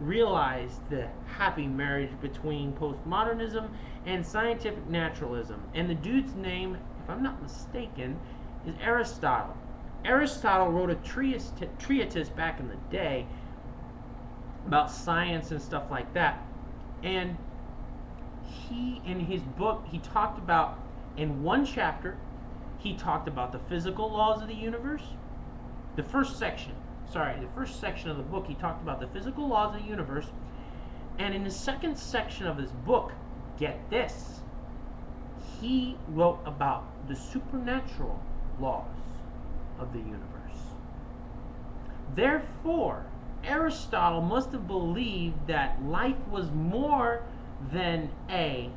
realized the happy marriage between postmodernism and scientific naturalism. And the dude's name, if I'm not mistaken, is Aristotle. Aristotle wrote a treatise back in the day about science and stuff like that. And he, in his book, he talked about, in one chapter, he talked about the physical laws of the universe. The first section of the book, he talked about the physical laws of the universe. And in the second section of his book, get this, he wrote about the supernatural laws of the universe. Therefore, Aristotle must have believed that life was more than a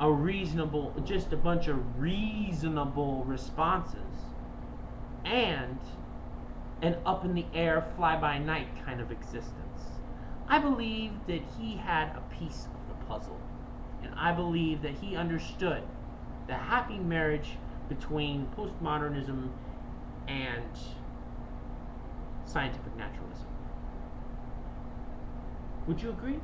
reasonable, just a bunch of reasonable responses and an up in the air, fly by night kind of existence. I believe that he had a piece of the puzzle, and I believe that he understood the happy marriage between postmodernism and scientific naturalism. Would you agree?